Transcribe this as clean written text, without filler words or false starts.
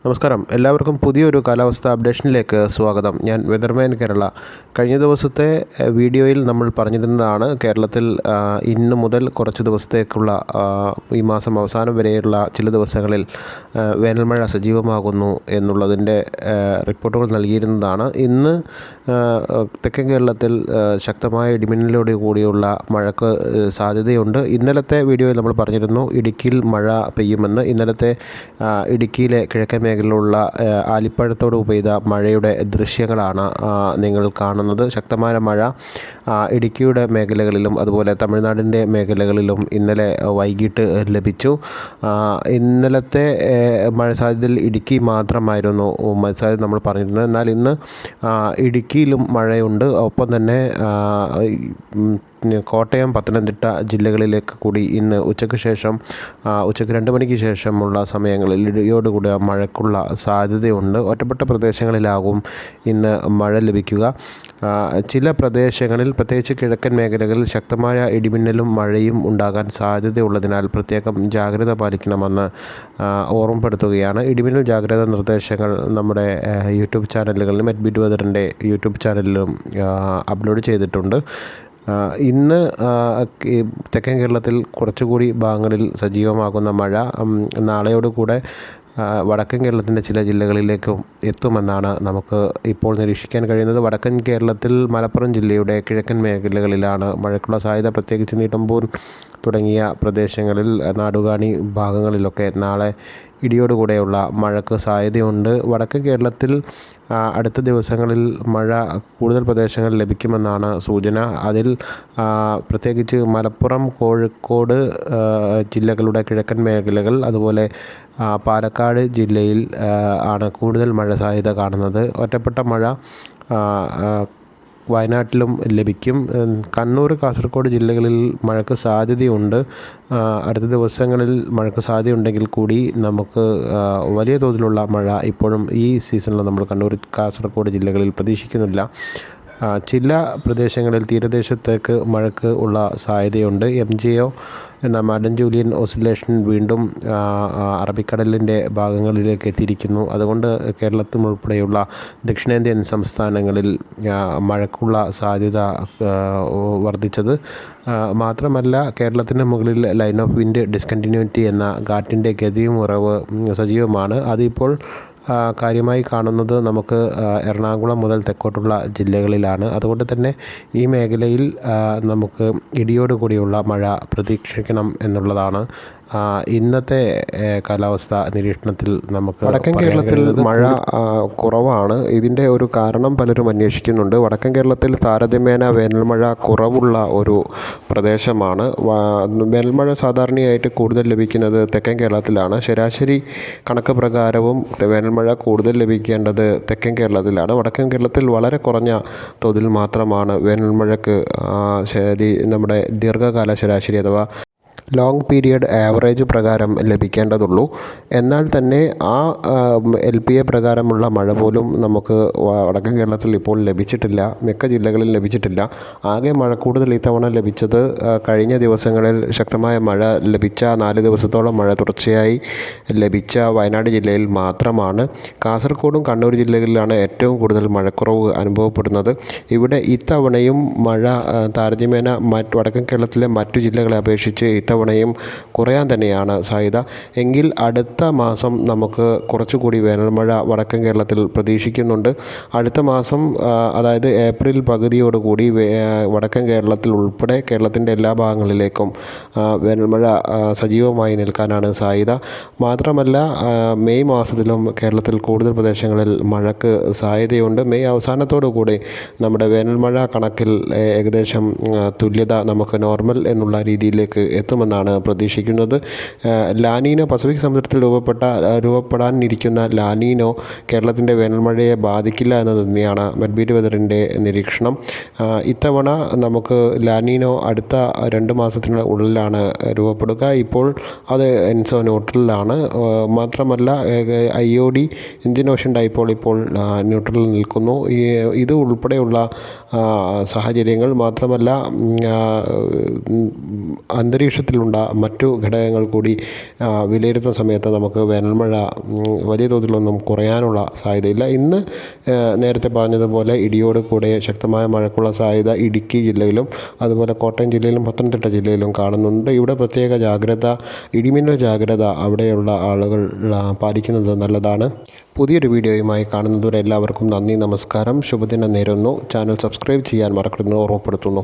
നമസ്കാരം, എല്ലാവർക്കും പുതിയൊരു കാലാവസ്ഥ അപ്ഡേഷനിലേക്ക് സ്വാഗതം. ഞാൻ വെതർമാൻ കേരള. കഴിഞ്ഞ ദിവസത്തെ വീഡിയോയിൽ നമ്മൾ പറഞ്ഞിരുന്നതാണ് കേരളത്തിൽ ഇന്ന് മുതൽ കുറച്ച് ദിവസത്തേക്കുള്ള ഈ മാസം അവസാനം വരെയുള്ള ചില ദിവസങ്ങളിൽ വേനൽമഴ സജീവമാകുന്നു എന്നുള്ളതിൻ്റെ റിപ്പോർട്ടുകൾ നൽകിയിരുന്നതാണ്. ഇന്ന് തെക്കൻ കേരളത്തിൽ ശക്തമായ ഇടിമിന്നലോട് കൂടിയുള്ള മഴയ്ക്ക് സാധ്യതയുണ്ട്. ഇന്നലത്തെ വീഡിയോയിൽ നമ്മൾ പറഞ്ഞിരുന്നു ഇടുക്കിയിൽ മഴ പെയ്യുമെന്ന്. ഇന്നലത്തെ ഇടുക്കിയിലെ കിഴക്കൻ മേഖലയിലുള്ള ആലിപ്പഴത്തോട് പെയ്ത മഴയുടെ ദൃശ്യങ്ങളാണ് നിങ്ങൾ കാണുന്നത്. ശക്തമായ മഴ ഇടുക്കിയുടെ മേഖലകളിലും അതുപോലെ തമിഴ്നാടിൻ്റെ മേഖലകളിലും ഇന്നലെ വൈകിട്ട് ലഭിച്ചു. ഇന്നലത്തെ മഴ സാധ്യതയിൽ ഇടുക്കി മാത്രമായിരുന്നു മഴ സാധ്യത നമ്മൾ പറഞ്ഞിരുന്നത്. എന്നാൽ ഇന്ന് ഇടുക്കിയിലും മഴയുണ്ട്. ഒപ്പം തന്നെ കോട്ടയം, പത്തനംതിട്ട ജില്ലകളിലേക്ക് കൂടി ഇന്ന് ഉച്ചയ്ക്ക് 2 മണിക്ക് ശേഷമുള്ള സമയങ്ങളിൽ ഇടിയോടുകൂടിയ മഴയ്ക്കുള്ള സാധ്യതയുണ്ട്. ഒറ്റപ്പെട്ട പ്രദേശങ്ങളിലാകും ഇന്ന് മഴ ലഭിക്കുക. ചില പ്രദേശങ്ങളിൽ പ്രത്യേകിച്ച് കിഴക്കൻ മേഖലകളിൽ ശക്തമായ ഇടിമിന്നലും മഴയും ഉണ്ടാകാൻ സാധ്യതയുള്ളതിനാൽ പ്രത്യേകം ജാഗ്രത പാലിക്കണമെന്ന് ഓർമ്മപ്പെടുത്തുകയാണ്. ഇടിമിന്നൽ ജാഗ്രതാ നിർദ്ദേശങ്ങൾ നമ്മുടെ യൂട്യൂബ് ചാനലുകളിലും എഡ്ബിറ്റ് വെതറിൻ്റെ യൂട്യൂബ് ചാനലിലും അപ്ലോഡ് ചെയ്തിട്ടുണ്ട്. ഇന്ന് തെക്കൻ കേരളത്തിൽ കുറച്ചുകൂടി ഭാഗങ്ങളിൽ സജീവമാകുന്ന മഴ നാളെയോടുകൂടെ വടക്കൻ കേരളത്തിൻ്റെ ചില ജില്ലകളിലേക്കും എത്തുമെന്നാണ് നമുക്ക് ഇപ്പോൾ നിരീക്ഷിക്കാൻ കഴിയുന്നത്. വടക്കൻ കേരളത്തിൽ മലപ്പുറം ജില്ലയുടെ കിഴക്കൻ മേഖലകളിലാണ് മഴയ്ക്കുള്ള സാധ്യത. പ്രത്യേകിച്ച് നീട്ടമ്പൂർ തുടങ്ങിയ പ്രദേശങ്ങളിൽ, നാടുകാണി ഭാഗങ്ങളിലൊക്കെ നാളെ ഇടിയോടുകൂടെയുള്ള മഴയ്ക്ക് സാധ്യതയുണ്ട്. വടക്കൻ കേരളത്തിൽ അടുത്ത ദിവസങ്ങളിൽ മഴ കൂടുതൽ പ്രദേശങ്ങളിൽ ലഭിക്കുമെന്നാണ് സൂചന. അതിൽ പ്രത്യേകിച്ച് മലപ്പുറം, കോഴിക്കോട് ജില്ലകളുടെ കിഴക്കൻ മേഖലകൾ, അതുപോലെ പാലക്കാട് ജില്ലയിൽ ആണ് കൂടുതൽ മഴ സാധ്യത കാണുന്നത്. ഒറ്റപ്പെട്ട മഴ വയനാട്ടിലും ലഭിക്കും. കണ്ണൂർ, കാസർഗോഡ് ജില്ലകളിൽ മഴയ്ക്ക് സാധ്യതയുണ്ട്. അടുത്ത ദിവസങ്ങളിൽ മഴയ്ക്ക് സാധ്യതയുണ്ടെങ്കിൽ കൂടി നമുക്ക് വലിയ തോതിലുള്ള മഴ ഇപ്പോഴും ഈ സീസണിൽ നമ്മൾ കണ്ണൂർ, കാസർഗോഡ് ജില്ലകളിൽ പ്രതീക്ഷിക്കുന്നില്ല. ചില പ്രദേശങ്ങളിൽ തീരദേശത്തേക്ക് മഴയ്ക്ക് ഉള്ള സാധ്യതയുണ്ട്. MJO എന്ന മാഡൻ ജൂലിയൻ ഓസിലേഷൻ വീണ്ടും അറബിക്കടലിൻ്റെ ഭാഗങ്ങളിലേക്ക് എത്തിയിരിക്കുന്നു. അതുകൊണ്ട് കേരളത്തിൽ ഉൾപ്പെടെയുള്ള ദക്ഷിണേന്ത്യൻ സംസ്ഥാനങ്ങളിൽ മഴയ്ക്കുള്ള സാധ്യത വർദ്ധിച്ചത്. മാത്രമല്ല, കേരളത്തിൻ്റെ മുകളിൽ ലൈൻ ഓഫ് വിൻഡ് ഡിസ്കണ്ടിന്യൂറ്റി എന്ന കാറ്റിൻ്റെ ഗതിയും ഉറവ് സജീവമാണ്. അതിപ്പോൾ കാര്യമായി കാണുന്നത് നമുക്ക് എറണാകുളം മുതൽ തെക്കോട്ടുള്ള ജില്ലകളിലാണ്. അതുകൊണ്ട് തന്നെ ഈ മേഖലയിൽ നമുക്ക് ഇടിയോടുകൂടിയുള്ള മഴ പ്രതീക്ഷിക്കണം എന്നുള്ളതാണ് ഇന്നത്തെ കാലാവസ്ഥ നിരീക്ഷണത്തിൽ നമുക്ക്. വടക്കൻ കേരളത്തിൽ മഴ കുറവാണ്. ഇതിൻ്റെ ഒരു കാരണം പലരും അന്വേഷിക്കുന്നുണ്ട്. വടക്കൻ കേരളത്തിൽ താരതമ്യേന വേനൽമഴ കുറവുള്ള ഒരു പ്രദേശമാണ്. വേനൽമഴ സാധാരണയായിട്ട് കൂടുതൽ ലഭിക്കുന്നത് തെക്കൻ കേരളത്തിലാണ്. ശരാശരി കണക്ക് പ്രകാരവും വേനൽമഴ കൂടുതൽ ലഭിക്കേണ്ടത് തെക്കൻ കേരളത്തിലാണ്. വടക്കൻ കേരളത്തിൽ വളരെ കുറഞ്ഞ തോതിൽ മാത്രമാണ് വേനൽമഴയ്ക്ക് നമ്മുടെ ദീർഘകാല ശരാശരി അഥവാ ലോങ് പീരിയഡ് ആവറേജ് പ്രകാരം ലഭിക്കേണ്ടതുള്ളൂ. എന്നാൽ തന്നെ ആ LPA പ്രകാരമുള്ള മഴ പോലും നമുക്ക് വടക്കൻ കേരളത്തിൽ ഇപ്പോൾ ലഭിച്ചിട്ടില്ല. മിക്ക ജില്ലകളിൽ ലഭിച്ചിട്ടില്ല. ആകെ മഴ കൂടുതൽ ഇത്തവണ ലഭിച്ചത് കഴിഞ്ഞ ദിവസങ്ങളിൽ ശക്തമായ മഴ ലഭിച്ച 4 ദിവസത്തോളം മഴ തുടർച്ചയായി ലഭിച്ച വയനാട് ജില്ലയിൽ മാത്രമാണ്. കാസർഗോഡും കണ്ണൂർ ജില്ലകളിലാണ് ഏറ്റവും കൂടുതൽ മഴക്കുറവ് അനുഭവപ്പെടുന്നത്. ഇവിടെ ഇത്തവണയും മഴ താരതമ്യേന വടക്കൻ കേരളത്തിലെ മറ്റു ജില്ലകളെ അപേക്ഷിച്ച് ഇത്തവണയും കുറയാൻ തന്നെയാണ് സാധ്യത. എങ്കിൽ അടുത്ത മാസം നമുക്ക് കുറച്ചുകൂടി വേനൽമഴ വടക്കൻ കേരളത്തിൽ പ്രതീക്ഷിക്കുന്നുണ്ട്. അടുത്ത മാസം, അതായത് ഏപ്രിൽ പകുതിയോടുകൂടി വടക്കൻ കേരളത്തിൽ ഉൾപ്പെടെ കേരളത്തിൻ്റെ എല്ലാ ഭാഗങ്ങളിലേക്കും വേനൽമഴ സജീവമായി നിൽക്കാനാണ് സാധ്യത. മാത്രമല്ല, മെയ് മാസത്തിലും കേരളത്തിൽ കൂടുതൽ പ്രദേശങ്ങളിൽ മഴയ്ക്ക് സാധ്യതയുണ്ട്. മെയ് അവസാനത്തോടു കൂടി നമ്മുടെ വേനൽമഴ കണക്കിൽ ഏകദേശം തുല്യത നമുക്ക് നോർമൽ എന്നുള്ള രീതിയിലേക്ക് എത്തുമെന്നാണ് പ്രതീക്ഷിക്കുന്നത്. ലാനീനോ, പസഫിക് സമുദ്രത്തിൽ രൂപപ്പെടാനിരിക്കുന്ന ലാനീനോ കേരളത്തിൻ്റെ വേനൽമഴയെ ബാധിക്കില്ല എന്ന് തന്നെയാണ് എഡ്ബിറ്റ് വെതറിൻ്റെ നിരീക്ഷണം. ഇത്തവണ നമുക്ക് ലാനീനോ അടുത്ത 2 മാസത്തിനുള്ളിലാണ് രൂപപ്പെടുക. ഇപ്പോൾ അത് എൻസോ ന്യൂട്രലിലാണ്. മാത്രമല്ല, IOD ഇന്ത്യൻ ഓഷ്യൻ ഡൈപോൾ ഇപ്പോൾ ന്യൂട്രലിൽ നിൽക്കുന്നു. ഇത് ഉൾപ്പെടെയുള്ള സാഹചര്യങ്ങൾ, മാത്രമല്ല അന്തരീക്ഷത്തിൽ ക്ലൈമറ്റിലുള്ള മറ്റു ഘടകങ്ങൾ കൂടി വിലയിരുത്തുന്ന സമയത്ത് നമുക്ക് വേനൽമഴ വലിയ തോതിലൊന്നും കുറയാനുള്ള സാധ്യതയില്ല. ഇന്ന് നേരത്തെ പറഞ്ഞതുപോലെ ഇടിയോട് കൂടെ ശക്തമായ മഴയ്ക്കുള്ള സാധ്യത ഇടുക്കി ജില്ലയിലും അതുപോലെ കോട്ടയം ജില്ലയിലും പത്തനംതിട്ട ജില്ലയിലും കാണുന്നുണ്ട്. ഇവിടെ പ്രത്യേക ജാഗ്രത, ഇടിമിന്നൽ ജാഗ്രത അവിടെയുള്ള ആളുകൾ പാലിക്കുന്നത് നല്ലതാണ്. പുതിയൊരു വീഡിയോയുമായി കാണുന്നതുവരെ എല്ലാവർക്കും നന്ദി, നമസ്കാരം, ശുഭദിനം നേരുന്നു. ചാനൽ സബ്സ്ക്രൈബ് ചെയ്യാൻ മറക്കരുതെന്ന് ഓർമ്മപ്പെടുത്തുന്നു.